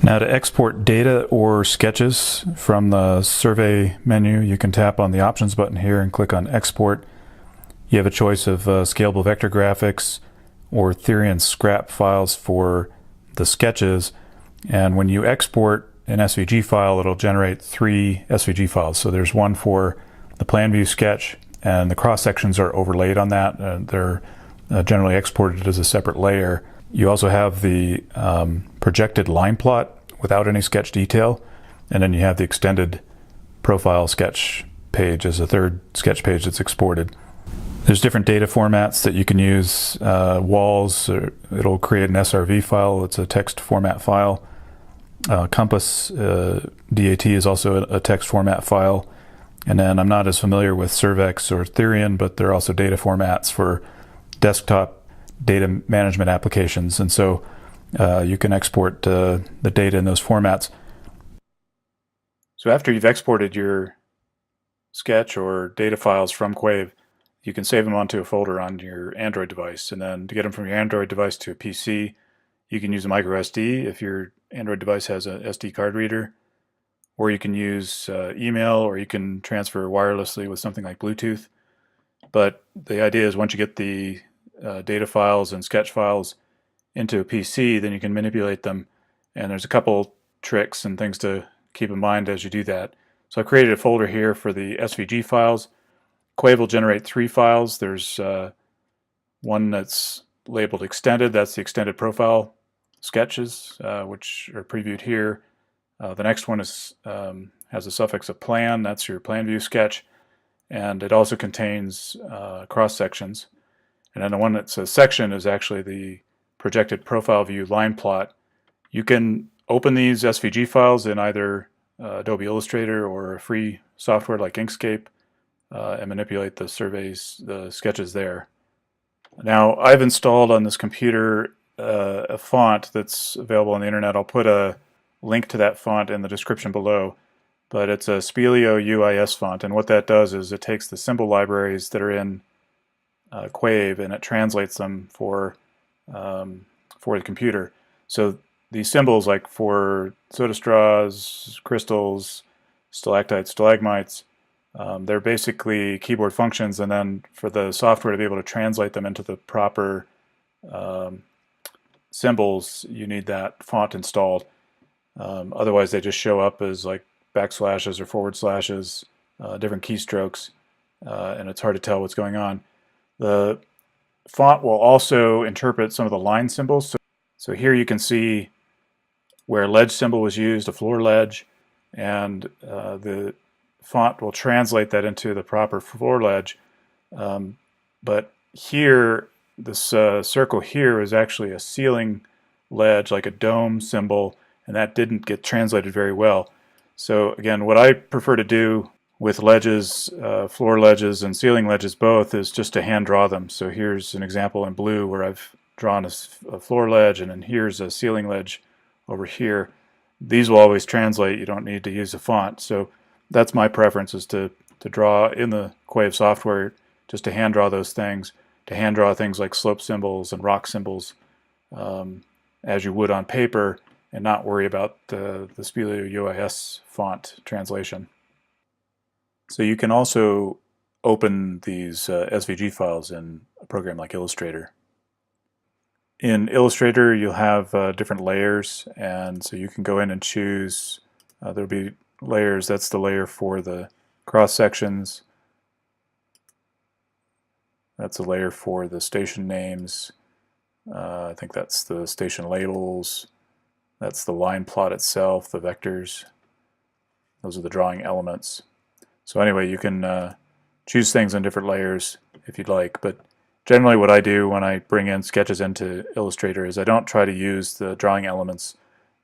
Now to export data or sketches from the survey menu, you can tap on the options button here and click on export. You have a choice of scalable vector graphics or theory and scrap files for the sketches. And when you export an SVG file, it'll generate 3 SVG files. So there's one for the plan view sketch, and the cross sections are overlaid on that. They're generally exported as a separate layer. You also have the projected line plot without any sketch detail, and then you have the extended profile sketch page as a third sketch page that's exported. There's different data formats that you can use. Walls, it'll create an SRV file. It's a text format file. Compass DAT is also a text format file. And then I'm not as familiar with Survex or Therion, but there are also data formats for desktop data management applications. And so you can export the data in those formats. So after you've exported your sketch or data files from Qave, you can save them onto a folder on your Android device. And then to get them from your Android device to a PC, you can use a micro SD if your Android device has a SD card reader, or you can use email, or you can transfer wirelessly with something like Bluetooth. But the idea is once you get the data files and sketch files into a PC, then you can manipulate them. And there's a couple tricks and things to keep in mind as you do that. So I created a folder here for the SVG files. Qave will generate 3 files. There's one that's labeled extended. That's the extended profile sketches, which are previewed here. The next one is has a suffix of plan. That's your plan view sketch. And it also contains cross sections. And then the one that says section is actually the projected profile view line plot. You can open these SVG files in either Adobe Illustrator or a free software like Inkscape and manipulate the sketches there. Now I've installed on this computer a font that's available on the internet. I'll put a link to that font in the description below, but it's a Spelio UIS font, and what that does is it takes the symbol libraries that are in Qave and it translates them for the computer. So these symbols, like for soda straws, crystals, stalactites, stalagmites, they're basically keyboard functions, and then for the software to be able to translate them into the proper symbols, you need that font installed. Otherwise they just show up as like backslashes or forward slashes, different keystrokes, and it's hard to tell what's going on. The font will also interpret some of the line symbols. So here you can see where a ledge symbol was used, a floor ledge, and the font will translate that into the proper floor ledge. But here, this circle here is actually a ceiling ledge, like a dome symbol, and that didn't get translated very well. So again, what I prefer to do with ledges, floor ledges and ceiling ledges both, is just to hand draw them. So here's an example in blue where I've drawn a floor ledge, and then here's a ceiling ledge over here. These will always translate. You don't need to use a font. So that's my preference, is to draw in the Qave software, just to hand draw those things, to hand draw things like slope symbols and rock symbols as you would on paper, and not worry about the Spelio UIS font translation. So you can also open these SVG files in a program like Illustrator. In Illustrator you'll have different layers, and so you can go in and choose, there'll be layers. That's the layer for the cross sections. That's a layer for the station names. I think that's the station labels. That's the line plot itself, the vectors. Those are the drawing elements. So anyway, you can choose things in different layers if you'd like, but generally what I do when I bring in sketches into Illustrator is I don't try to use the drawing elements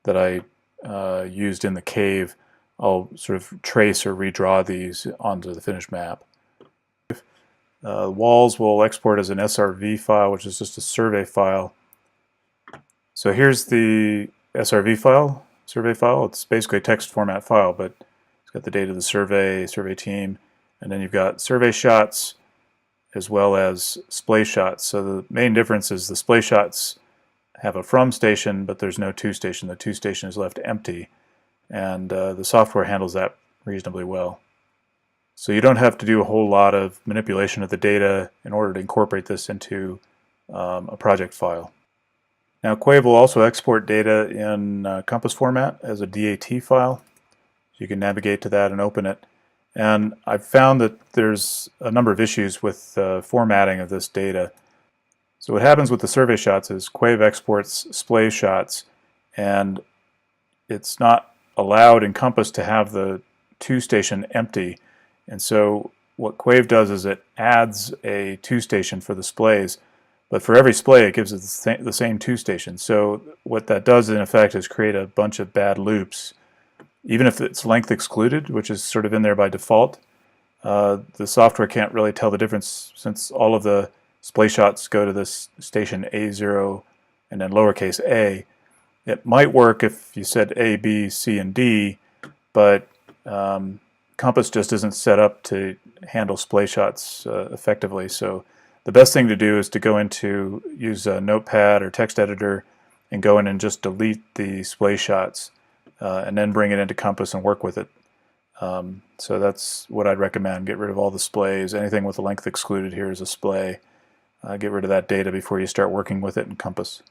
that I used in the Qave. I'll sort of trace or redraw these onto the finished map. Walls will export as an SRV file, which is just a survey file. So here's the SRV file, survey file. It's basically a text format file, but it's got the date of the survey, survey team, and then you've got survey shots as well as splay shots. So the main difference is the splay shots have a from station, but there's no to station. The to station is left empty, and the software handles that reasonably well. So you don't have to do a whole lot of manipulation of the data in order to incorporate this into a project file. Now Qave will also export data in Compass format as a DAT file. You can navigate to that and open it. And I've found that there's a number of issues with formatting of this data. So what happens with the survey shots is Qave exports splay shots, and it's not allowed in Compass to have the to station empty. And so what Qave does is it adds a to station for the splays, but for every splay it gives it the same to station. So what that does in effect is create a bunch of bad loops. Even if it's length excluded, which is sort of in there by default, the software can't really tell the difference since all of the splay shots go to this station A0 and then lowercase a. It might work if you said A, B, C, and D, but Compass just isn't set up to handle splay shots effectively. So the best thing to do is to go into, use a notepad or text editor and go in and just delete the splay shots and then bring it into Compass and work with it. So that's what I'd recommend. Get rid of all the splays. Anything with the length excluded here is a splay. Get rid of that data before you start working with it in Compass.